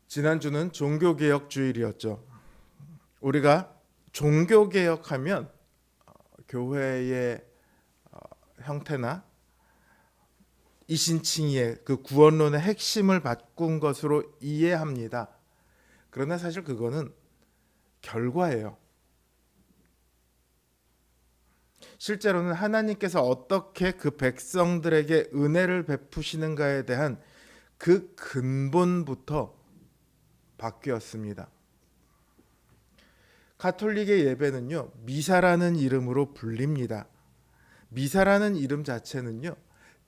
지난주는 종교개혁 주일이었죠. 우리가 종교개혁하면 교회의 형태나 이신칭의의 그 구원론의 핵심을 바꾼 것으로 이해합니다. 그러나 사실 그거는 결과예요. 실제로는 하나님께서 어떻게 그 백성들에게 은혜를 베푸시는가에 대한 그 근본부터 바뀌었습니다. 가톨릭의 예배는요, 미사라는 이름으로 불립니다. 미사라는 이름 자체는요,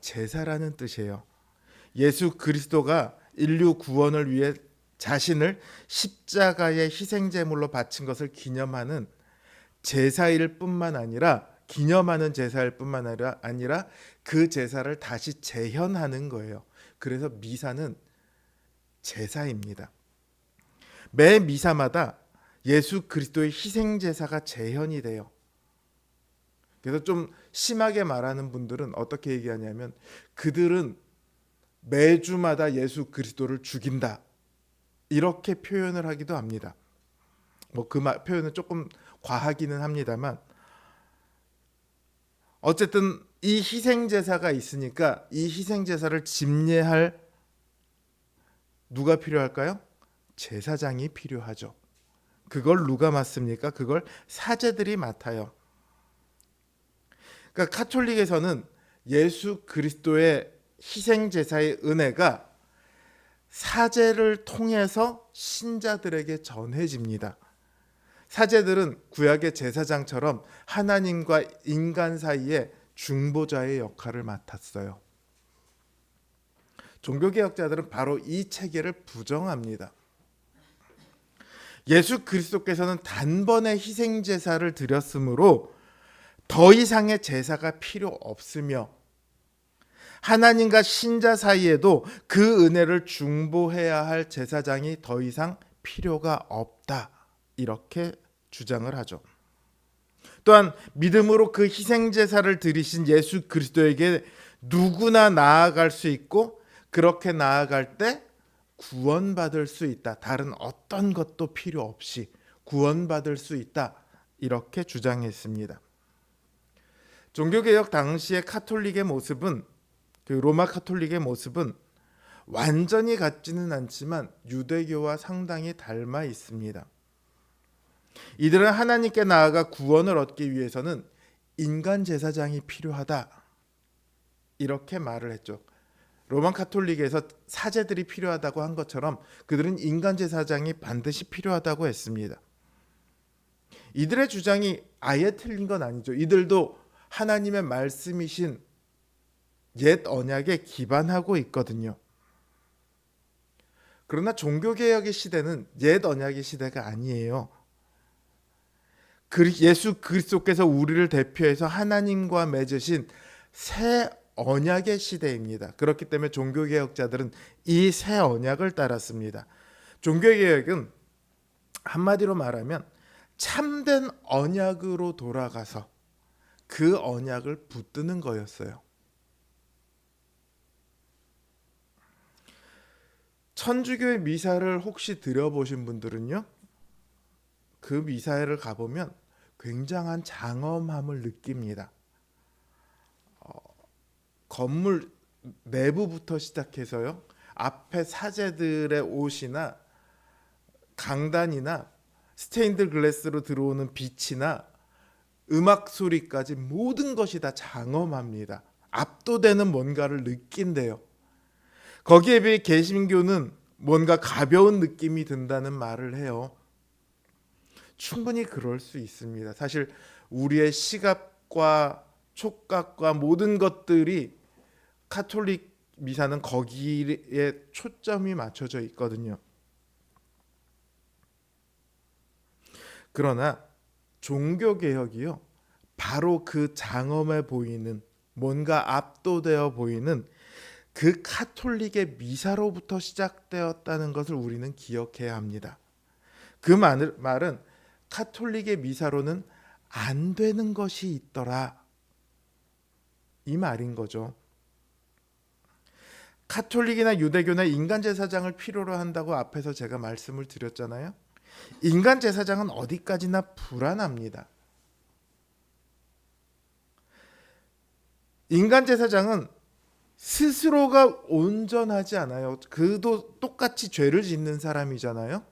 제사라는 뜻이에요. 예수 그리스도가 인류 구원을 위해 자신을 십자가의 희생제물로 바친 것을 기념하는 제사일 뿐만 아니라 기념하는 제사일 뿐만 아니라 그 제사를 다시 재현하는 거예요. 그래서 미사는 제사입니다. 매 미사마다 예수 그리스도의 희생제사가 재현이 돼요. 그래서 좀 심하게 말하는 분들은 어떻게 얘기하냐면 그들은 매주마다 예수 그리스도를 죽인다, 이렇게 표현을 하기도 합니다. 뭐 그 표현은 조금 과하기는 합니다만 어쨌든 이 희생제사가 있으니까 이 희생제사를 집례할 누가 필요할까요? 제사장이 필요하죠. 그걸 누가 맡습니까? 그걸 사제들이 맡아요. 그러니까 가톨릭에서는 예수 그리스도의 희생제사의 은혜가 사제를 통해서 신자들에게 전해집니다. 사제들은 구약의 제사장처럼 하나님과 인간 사이에 중보자의 역할을 맡았어요. 종교개혁자들은 바로 이 체계를 부정합니다. 예수 그리스도께서는 단번에 희생제사를 드렸으므로 더 이상의 제사가 필요 없으며 하나님과 신자 사이에도 그 은혜를 중보해야 할 제사장이 더 이상 필요가 없다, 이렇게 주장을 하죠. 또한 믿음으로 그 희생제사를 드리신 예수 그리스도에게 누구나 나아갈 수 있고 그렇게 나아갈 때 구원받을 수 있다. 다른 어떤 것도 필요 없이 구원받을 수 있다, 이렇게 주장했습니다. 종교개혁 당시의 카톨릭의 모습은, 그 로마 카톨릭의 모습은 완전히 같지는 않지만 유대교와 상당히 닮아 있습니다. 이들은 하나님께 나아가 구원을 얻기 위해서는 인간 제사장이 필요하다, 이렇게 말을 했죠. 로마 카톨릭에서 사제들이 필요하다고 한 것처럼 그들은 인간 제사장이 반드시 필요하다고 했습니다. 이들의 주장이 아예 틀린 건 아니죠. 이들도 하나님의 말씀이신 옛 언약에 기반하고 있거든요. 그러나 종교개혁의 시대는 옛 언약의 시대가 아니에요. 예수 그리스도께서 우리를 대표해서 하나님과 맺으신 새 언약의 시대입니다. 그렇기 때문에 종교개혁자들은 이 새 언약을 따랐습니다. 종교개혁은 한마디로 말하면 참된 언약으로 돌아가서 그 언약을 붙드는 거였어요. 천주교의 미사를 혹시 들여보신 분들은요, 그 미사를 가보면 굉장한 장엄함을 느낍니다. 건물 내부부터 시작해서요, 앞에 사제들의 옷이나 강단이나 스테인드 글래스로 들어오는 빛이나 음악 소리까지 모든 것이 다 장엄합니다. 압도되는 뭔가를 느낀대요. 거기에 비해 개신교는 뭔가 가벼운 느낌이 든다는 말을 해요. 충분히 그럴 수 있습니다. 사실 우리의 시각과 촉각과 모든 것들이 카톨릭 미사는 거기에 초점이 맞춰져 있거든요. 그러나 종교개혁이요, 바로 그 장엄해 보이는, 뭔가 압도되어 보이는 그 카톨릭의 미사로부터 시작되었다는 것을 우리는 기억해야 합니다. 그 말은 카톨릭의 미사로는 안 되는 것이 있더라, 이 말인 거죠. 가톨릭이나 유대교나 인간 제사장을 필요로 한다고 앞에서 제가 말씀을 드렸잖아요. 인간 제사장은 어디까지나 불안합니다. 인간 제사장은 스스로가 온전하지 않아요. 그도 똑같이 죄를 짓는 사람이잖아요.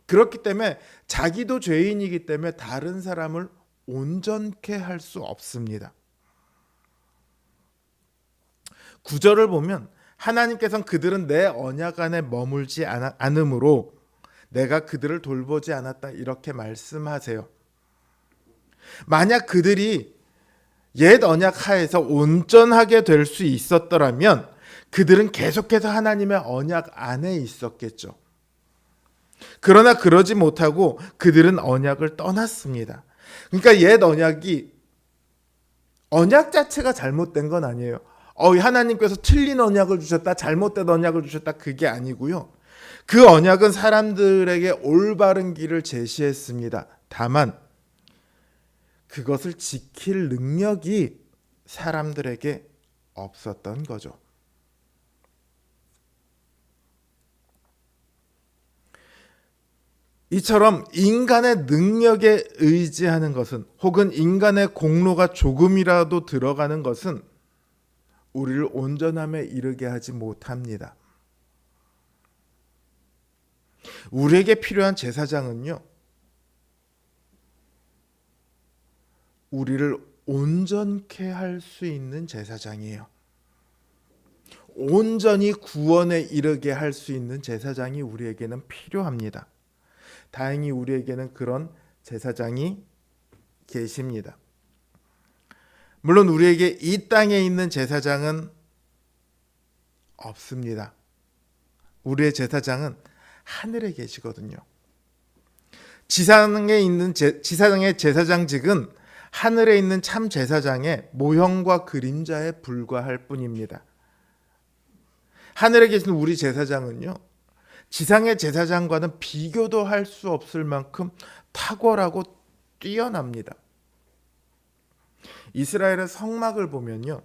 그렇기 때문에 자기도 죄인이기 때문에 다른 사람을 온전케 할 수 없습니다. 구절을 보면 하나님께서는 그들은 내 언약 안에 머물지 않으므로 내가 그들을 돌보지 않았다 이렇게 말씀하세요. 만약 그들이 옛 언약 하에서 온전하게 될 수 있었더라면 그들은 계속해서 하나님의 언약 안에 있었겠죠. 그러나 그러지 못하고 그들은 언약을 떠났습니다. 그러니까 옛 언약 자체가 잘못된 건 아니에요. 하나님께서 틀린 언약을 주셨다, 잘못된 언약을 주셨다, 그게 아니고요. 그 언약은 사람들에게 올바른 길을 제시했습니다. 다만 그것을 지킬 능력이 사람들에게 없었던 거죠. 이처럼 인간의 능력에 의지하는 것은, 혹은 인간의 공로가 조금이라도 들어가는 것은 우리를 온전함에 이르게 하지 못합니다. 우리에게 필요한 제사장은요, 우리를 온전케 할 수 있는 제사장이에요. 온전히 구원에 이르게 할 수 있는 제사장이 우리에게는 필요합니다. 다행히 우리에게는 그런 제사장이 계십니다. 물론 우리에게 이 땅에 있는 제사장은 없습니다. 우리의 제사장은 하늘에 계시거든요. 지상의 제사장직은 하늘에 있는 참 제사장의 모형과 그림자에 불과할 뿐입니다. 하늘에 계신 우리 제사장은요, 지상의 제사장과는 비교도 할 수 없을 만큼 탁월하고 뛰어납니다. 이스라엘의 성막을 보면요,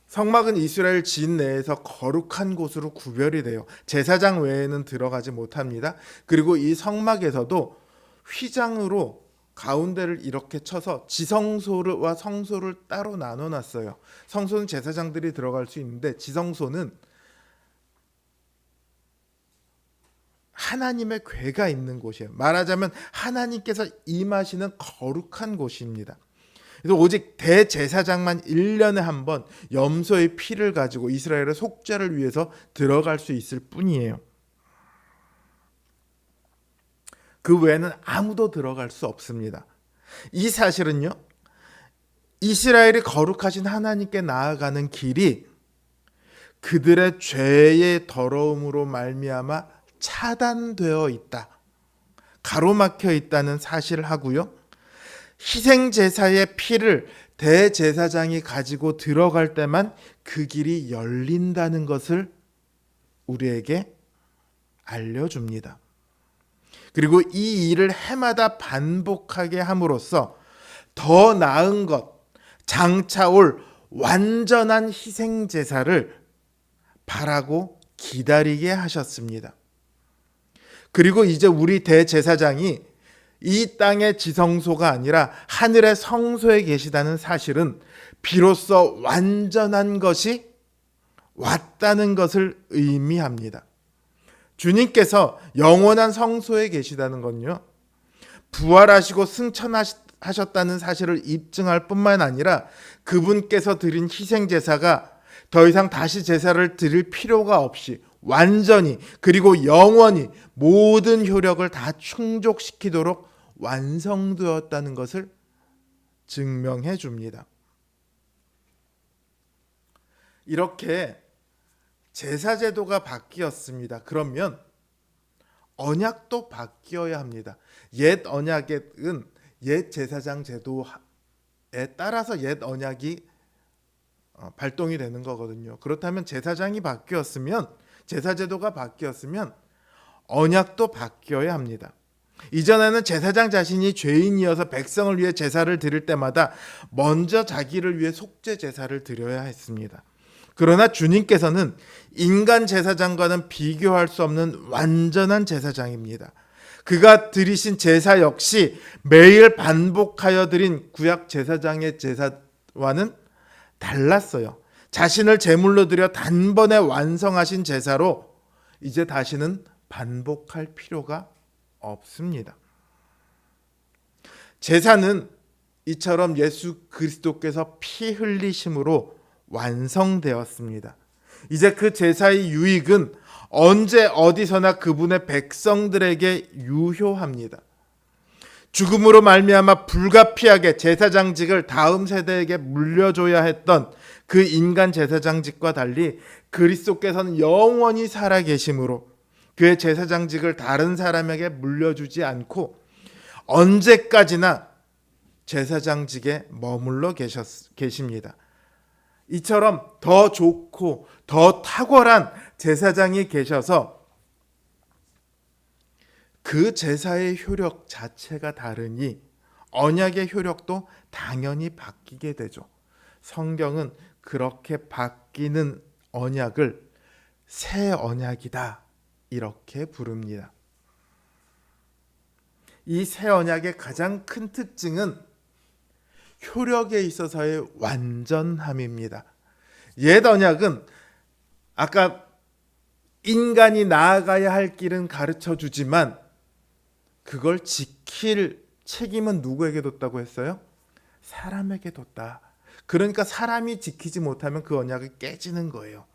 성막은 이스라엘 진 내에서 거룩한 곳으로 구별이 돼요. 제사장 외에는 들어가지 못합니다. 그리고 이 성막에서도 휘장으로 가운데를 이렇게 쳐서 지성소와 성소를 따로 나눠놨어요. 성소는 제사장들이 들어갈 수 있는데 지성소는 하나님의 궤가 있는 곳이에요. 말하자면 하나님께서 임하시는 거룩한 곳입니다. 그래서 오직 대제사장만 1년에 한 번 염소의 피를 가지고 이스라엘의 속죄를 위해서 들어갈 수 있을 뿐이에요. 그 외에는 아무도 들어갈 수 없습니다. 이 사실은요, 이스라엘이 거룩하신 하나님께 나아가는 길이 그들의 죄의 더러움으로 말미암아 차단되어 있다, 가로막혀 있다는 사실을 하고요, 희생제사의 피를 대제사장이 가지고 들어갈 때만 그 길이 열린다는 것을 우리에게 알려줍니다. 그리고 이 일을 해마다 반복하게 함으로써 더 나은 것, 장차 올 완전한 희생제사를 바라고 기다리게 하셨습니다. 그리고 이제 우리 대제사장이 이 땅의 지성소가 아니라 하늘의 성소에 계시다는 사실은 비로소 완전한 것이 왔다는 것을 의미합니다. 주님께서 영원한 성소에 계시다는 건요, 부활하시고 승천하셨다는 사실을 입증할 뿐만 아니라 그분께서 드린 희생제사가 더 이상 다시 제사를 드릴 필요가 없이 완전히, 그리고 영원히 모든 효력을 다 충족시키도록 완성되었다는 것을 증명해 줍니다. 이렇게 제사제도가 바뀌었습니다. 그러면 언약도 바뀌어야 합니다. 옛 언약은 옛 제사장 제도에 따라서 옛 언약이 발동이 되는 거거든요. 그렇다면 제사장이 바뀌었으면, 제사제도가 바뀌었으면 언약도 바뀌어야 합니다. 이전에는 제사장 자신이 죄인이어서 백성을 위해 제사를 드릴 때마다 먼저 자기를 위해 속죄 제사를 드려야 했습니다. 그러나 주님께서는 인간 제사장과는 비교할 수 없는 완전한 제사장입니다. 그가 드리신 제사 역시 매일 반복하여 드린 구약 제사장의 제사와는 달랐어요. 자신을 제물로 드려 단번에 완성하신 제사로 이제 다시는 반복할 필요가 없습니다. 제사는 이처럼 예수 그리스도께서 피 흘리심으로 완성되었습니다. 이제 그 제사의 유익은 언제 어디서나 그분의 백성들에게 유효합니다. 죽음으로 말미암아 불가피하게 제사장직을 다음 세대에게 물려줘야 했던 그 인간 제사장직과 달리 그리스도께서는 영원히 살아계심으로 그의 제사장직을 다른 사람에게 물려주지 않고 언제까지나 제사장직에 머물러 계십니다. 이처럼 더 좋고 더 탁월한 제사장이 계셔서 그 제사의 효력 자체가 다르니 언약의 효력도 당연히 바뀌게 되죠. 성경은 그렇게 바뀌는 언약을 새 언약이다 이렇게 부릅니다. 이 새 언약의 가장 큰 특징은 효력에 있어서의 완전함입니다. 옛 언약은 아까 인간이 나아가야 할 길은 가르쳐 주지만 그걸 지킬 책임은 누구에게 뒀다고 했어요? 사람에게 뒀다. 그러니까 사람이 지키지 못하면 그 언약이 깨지는 거예요.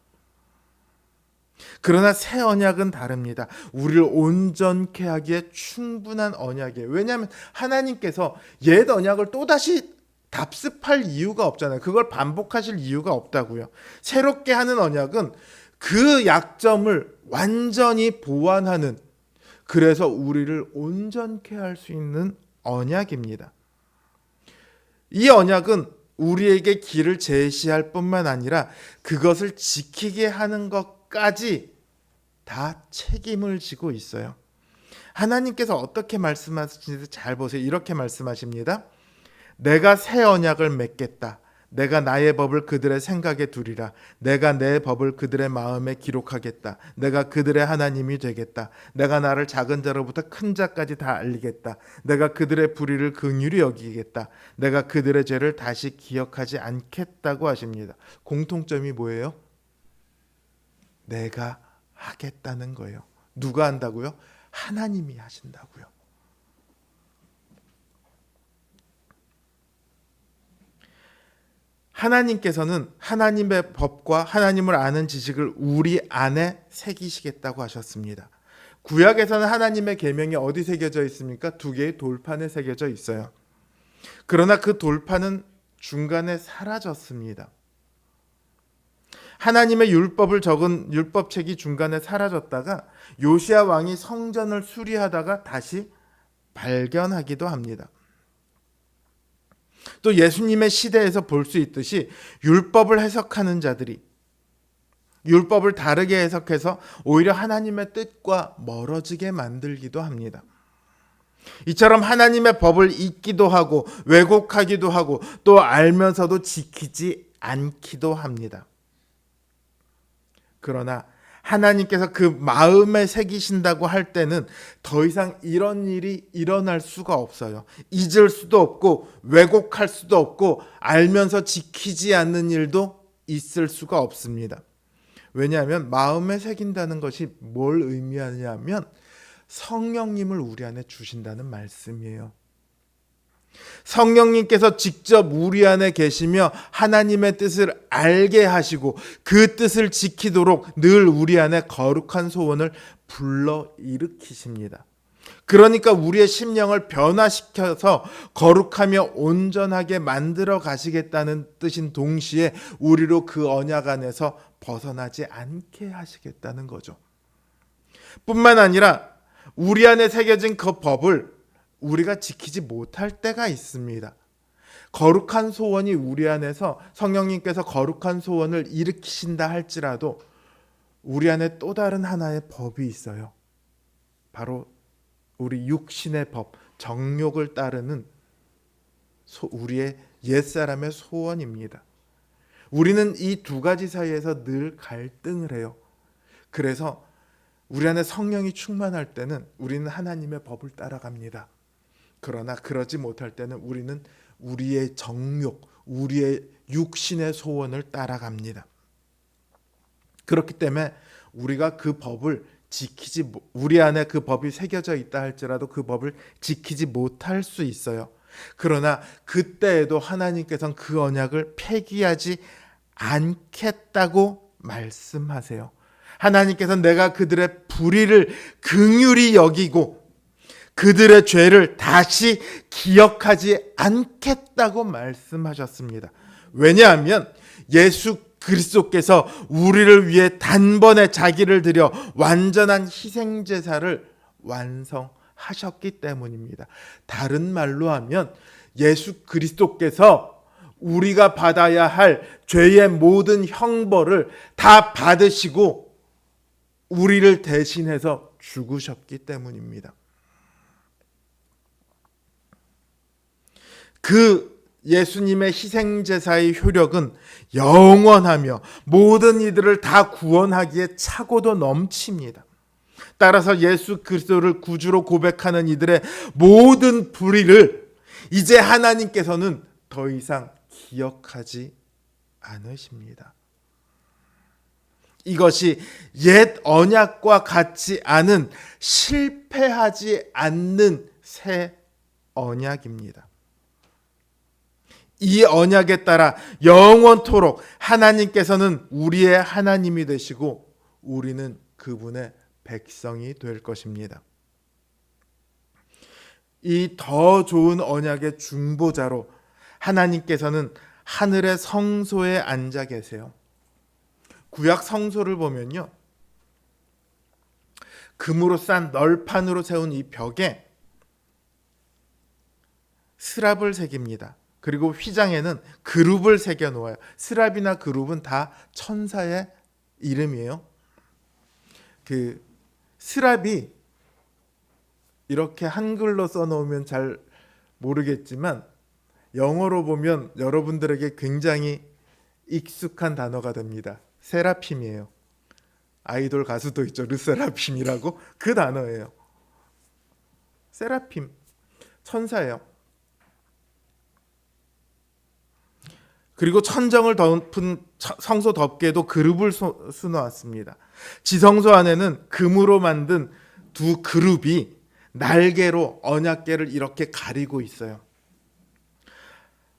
그러나 새 언약은 다릅니다. 우리를 온전케 하기에 충분한 언약이에요. 왜냐하면 하나님께서 옛 언약을 또다시 답습할 이유가 없잖아요. 그걸 반복하실 이유가 없다고요. 새롭게 하는 언약은 그 약점을 완전히 보완하는, 그래서 우리를 온전케 할 수 있는 언약입니다. 이 언약은 우리에게 길을 제시할 뿐만 아니라 그것을 지키게 하는 것까지 다 책임을 지고 있어요. 하나님께서 어떻게 말씀하시는지 잘 보세요. 이렇게 말씀하십니다. 내가 새 언약을 맺겠다. 내가 나의 법을 그들의 생각에 두리라. 내가 내 법을 그들의 마음에 기록하겠다. 내가 그들의 하나님이 되겠다. 내가 나를 작은 자로부터 큰 자까지 다 알리겠다. 내가 그들의 불의를 긍휼히 여기겠다. 내가 그들의 죄를 다시 기억하지 않겠다고 하십니다. 공통점이 뭐예요? 내가 하겠다는 거예요. 누가 한다고요? 하나님이 하신다고요. 하나님께서는 하나님의 법과 하나님을 아는 지식을 우리 안에 새기시겠다고 하셨습니다. 구약에서는 하나님의 계명이 어디 새겨져 있습니까? 두 개의 돌판에 새겨져 있어요. 그러나 그 돌판은 중간에 사라졌습니다. 하나님의 율법을 적은 율법책이 중간에 사라졌다가 요시야 왕이 성전을 수리하다가 다시 발견하기도 합니다. 또 예수님의 시대에서 볼 수 있듯이 율법을 해석하는 자들이 율법을 다르게 해석해서 오히려 하나님의 뜻과 멀어지게 만들기도 합니다. 이처럼 하나님의 법을 잊기도 하고 왜곡하기도 하고 또 알면서도 지키지 않기도 합니다. 그러나 하나님께서 그 마음에 새기신다고 할 때는 더 이상 이런 일이 일어날 수가 없어요. 잊을 수도 없고 왜곡할 수도 없고 알면서 지키지 않는 일도 있을 수가 없습니다. 왜냐하면 마음에 새긴다는 것이 뭘 의미하냐면 성령님을 우리 안에 주신다는 말씀이에요. 성령님께서 직접 우리 안에 계시며 하나님의 뜻을 알게 하시고 그 뜻을 지키도록 늘 우리 안에 거룩한 소원을 불러 일으키십니다. 그러니까 우리의 심령을 변화시켜서 거룩하며 온전하게 만들어 가시겠다는 뜻인 동시에 우리로 그 언약 안에서 벗어나지 않게 하시겠다는 거죠. 뿐만 아니라 우리 안에 새겨진 그 법을 우리가 지키지 못할 때가 있습니다. 거룩한 소원이 우리 안에서 성령님께서 거룩한 소원을 일으키신다 할지라도 우리 안에 또 다른 하나의 법이 있어요. 바로 우리 육신의 법, 정욕을 따르는 우리의 옛사람의 소원입니다. 우리는 이 두 가지 사이에서 늘 갈등을 해요. 그래서 우리 안에 성령이 충만할 때는 우리는 하나님의 법을 따라갑니다. 그러나 그러지 못할 때는 우리는 우리의 정욕, 우리의 육신의 소원을 따라갑니다. 그렇기 때문에 우리가 그 법을 우리 안에 그 법이 새겨져 있다 할지라도 그 법을 지키지 못할 수 있어요. 그러나 그때에도 하나님께서는 그 언약을 폐기하지 않겠다고 말씀하세요. 하나님께서는 내가 그들의 불의를 긍휼히 여기고 그들의 죄를 다시 기억하지 않겠다고 말씀하셨습니다. 왜냐하면 예수 그리스도께서 우리를 위해 단번에 자기를 드려 완전한 희생제사를 완성하셨기 때문입니다. 다른 말로 하면 예수 그리스도께서 우리가 받아야 할 죄의 모든 형벌을 다 받으시고 우리를 대신해서 죽으셨기 때문입니다. 그 예수님의 희생제사의 효력은 영원하며 모든 이들을 다 구원하기에 차고도 넘칩니다. 따라서 예수 그리스도를 구주로 고백하는 이들의 모든 불의를 이제 하나님께서는 더 이상 기억하지 않으십니다. 이것이 옛 언약과 같지 않은 실패하지 않는 새 언약입니다. 이 언약에 따라 영원토록 하나님께서는 우리의 하나님이 되시고 우리는 그분의 백성이 될 것입니다. 이 더 좋은 언약의 중보자로 하나님께서는 하늘의 성소에 앉아 계세요. 구약 성소를 보면요, 금으로 싼 널판으로 세운 이 벽에 스랍을 새깁니다. 그리고 휘장에는 그룹을 새겨 놓아요. 스랍이나 그룹은 다 천사의 이름이에요. 그 스랍이 이렇게 한글로 써놓으면 잘 모르겠지만 영어로 보면 여러분들에게 굉장히 익숙한 단어가 됩니다. 세라핌이에요. 아이돌 가수도 있죠. 르세라핌이라고. 그 단어예요. 세라핌, 천사예요. 그리고 천정을 덮은 성소 덮개도 그룹을 수놓았습니다. 지성소 안에는 금으로 만든 두 그룹이 날개로 언약궤를 이렇게 가리고 있어요.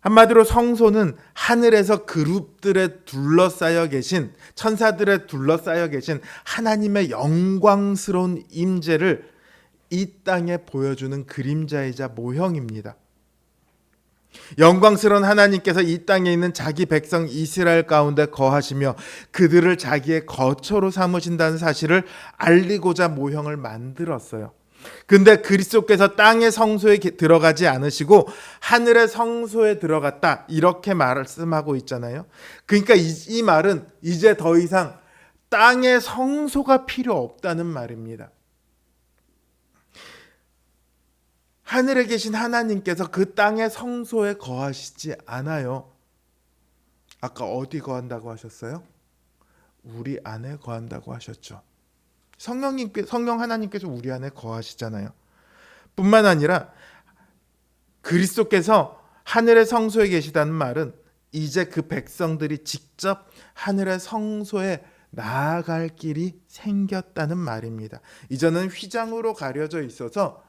한마디로 성소는 하늘에서 그룹들에 둘러싸여 계신, 천사들에 둘러싸여 계신 하나님의 영광스러운 임재를 이 땅에 보여주는 그림자이자 모형입니다. 영광스러운 하나님께서 이 땅에 있는 자기 백성 이스라엘 가운데 거하시며 그들을 자기의 거처로 삼으신다는 사실을 알리고자 모형을 만들었어요. 근데 그리스도께서 땅의 성소에 들어가지 않으시고 하늘의 성소에 들어갔다, 이렇게 말씀하고 있잖아요. 그러니까 이 말은 이제 더 이상 땅의 성소가 필요 없다는 말입니다. 하늘에 계신 하나님께서 그 땅의 성소에 거하시지 않아요. 아까 어디 거한다고 하셨어요? 우리 안에 거한다고 하셨죠. 성령 하나님께서 우리 안에 거하시잖아요. 뿐만 아니라 그리스도께서 하늘의 성소에 계시다는 말은 이제 그 백성들이 직접 하늘의 성소에 나아갈 길이 생겼다는 말입니다. 이전은 휘장으로 가려져 있어서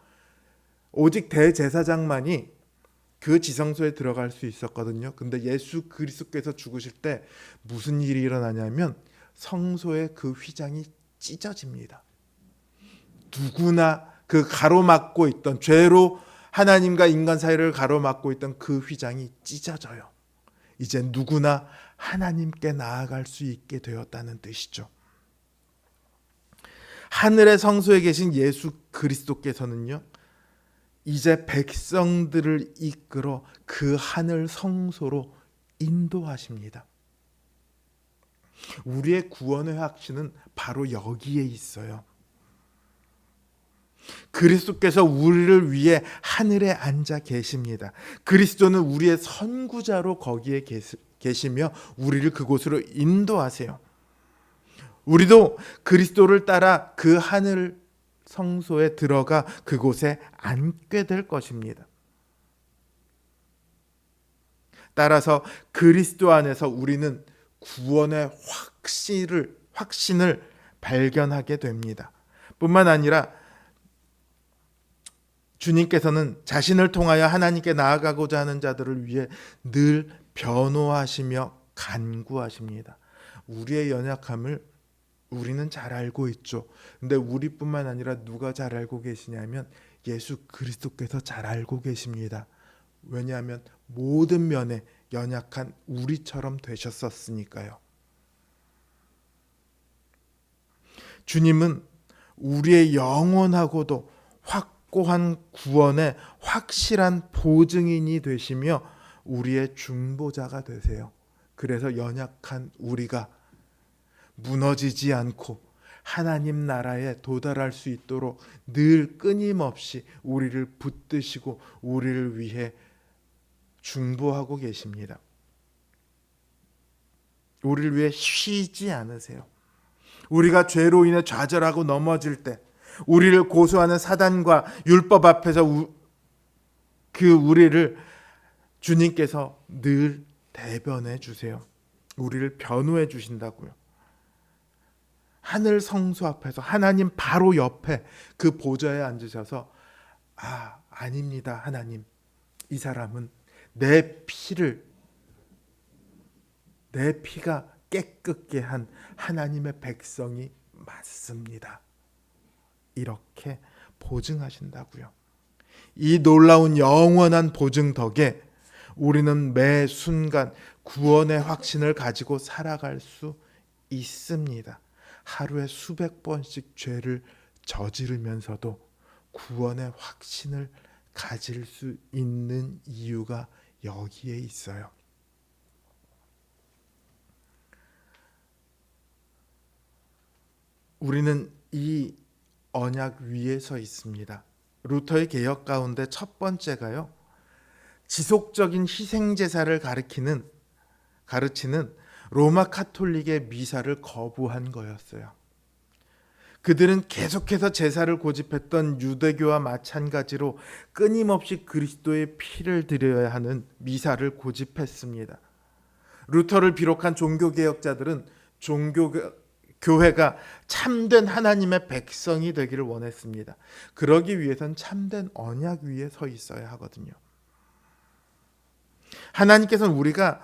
오직 대제사장만이 그 지성소에 들어갈 수 있었거든요. 근데 예수 그리스도께서 죽으실 때 무슨 일이 일어나냐면 성소의 그 휘장이 찢어집니다. 누구나 그 가로막고 있던, 죄로 하나님과 인간 사이를 가로막고 있던 그 휘장이 찢어져요. 이제 누구나 하나님께 나아갈 수 있게 되었다는 뜻이죠. 하늘의 성소에 계신 예수 그리스도께서는요, 이제 백성들을 이끌어 그 하늘 성소로 인도하십니다. 우리의 구원의 확신은 바로 여기에 있어요. 그리스도께서 우리를 위해 하늘에 앉아 계십니다. 그리스도는 우리의 선구자로 거기에 계시며 우리를 그곳으로 인도하세요. 우리도 그리스도를 따라 그 하늘 성소에 들어가 그곳에 앉게 될 것입니다. 따라서 그리스도 안에서 우리는 구원의 확신을 발견하게 됩니다. 뿐만 아니라 주님께서는 자신을 통하여 하나님께 나아가고자 하는 자들을 위해 늘 변호하시며 간구하십니다. 우리의 연약함을 우리는 잘 알고 있죠. 근데 우리뿐만 아니라 누가 잘 알고 계시냐면 예수 그리스도께서 잘 알고 계십니다. 왜냐하면 모든 면에 연약한 우리처럼 되셨었으니까요. 주님은 우리의 영원하고도 확고한 구원의 확실한 보증인이 되시며 우리의 중보자가 되세요. 그래서 연약한 우리가 무너지지 않고 하나님 나라에 도달할 수 있도록 늘 끊임없이 우리를 붙드시고 우리를 위해 중보하고 계십니다. 우리를 위해 쉬지 않으세요. 우리가 죄로 인해 좌절하고 넘어질 때 우리를 고소하는 사단과 율법 앞에서 우리를 주님께서 늘 대변해 주세요. 우리를 변호해 주신다고요. 하늘 성소 앞에서 하나님 바로 옆에 그 보좌에 앉으셔서 아닙니다 하나님, 이 사람은 내 피가 깨끗게 한 하나님의 백성이 맞습니다. 이렇게 보증하신다고요. 이 놀라운 영원한 보증 덕에 우리는 매 순간 구원의 확신을 가지고 살아갈 수 있습니다. 하루에 수백 번씩 죄를 저지르면서도 구원의 확신을 가질 수 있는 이유가 여기에 있어요. 우리는 이 언약 위에 서 있습니다. 루터의 개혁 가운데 첫 번째가요, 지속적인 희생 제사를 가르치는 로마 카톨릭의 미사를 거부한 거였어요. 그들은 계속해서 제사를 고집했던 유대교와 마찬가지로 끊임없이 그리스도의 피를 드려야 하는 미사를 고집했습니다. 루터를 비롯한 종교개혁자들은 교회가 참된 하나님의 백성이 되기를 원했습니다. 그러기 위해선 참된 언약 위에 서 있어야 하거든요. 하나님께서는 우리가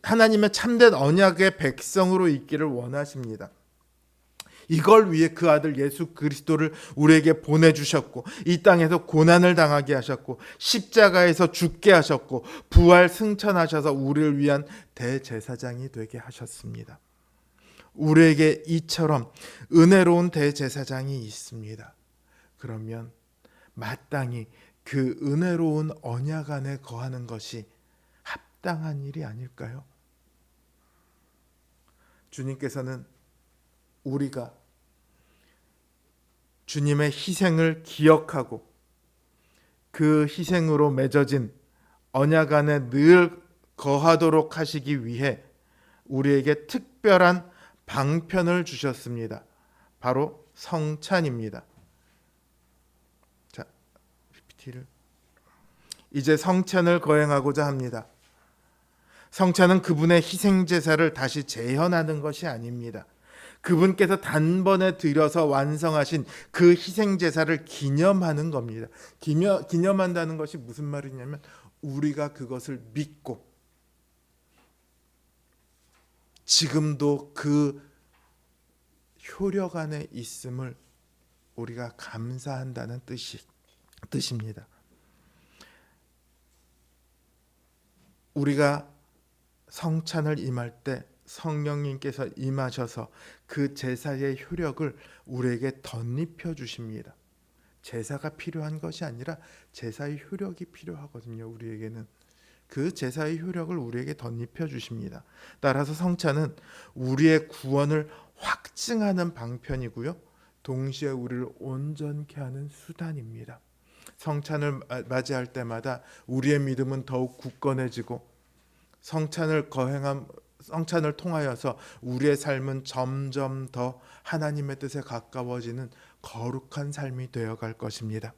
하나님의 참된 언약의 백성으로 있기를 원하십니다. 이걸 위해 그 아들 예수 그리스도를 우리에게 보내주셨고, 이 땅에서 고난을 당하게 하셨고, 십자가에서 죽게 하셨고, 부활 승천하셔서 우리를 위한 대제사장이 되게 하셨습니다. 우리에게 이처럼 은혜로운 대제사장이 있습니다. 그러면 마땅히 그 은혜로운 언약 안에 거하는 것이 합당한 일이 아닐까요? 주님께서는 우리가 주님의 희생을 기억하고 그 희생으로 맺어진 언약 안에 늘 거하도록 하시기 위해 우리에게 특별한 방편을 주셨습니다. 바로 성찬입니다. 자, PPT를 이제 성찬을 거행하고자 합니다. 성찬은 그분의 희생 제사를 다시 재현하는 것이 아닙니다. 그분께서 단번에 드려서 완성하신 그 희생 제사를 기념하는 겁니다. 기념한다는 것이 무슨 말이냐면 우리가 그것을 믿고 지금도 그 효력 안에 있음을 우리가 감사한다는 뜻입니다. 우리가 성찬을 임할 때 성령님께서 임하셔서 그 제사의 효력을 우리에게 덧입혀 주십니다. 제사가 필요한 것이 아니라 제사의 효력이 필요하거든요. 우리에게는 그 제사의 효력을 우리에게 덧입혀 주십니다. 따라서 성찬은 우리의 구원을 확증하는 방편이고요, 동시에 우리를 온전케 하는 수단입니다. 성찬을 맞이할 때마다 우리의 믿음은 더욱 굳건해지고 성찬을 통하여서 우리의 삶은 점점 더 하나님의 뜻에 가까워지는 거룩한 삶이 되어갈 것입니다.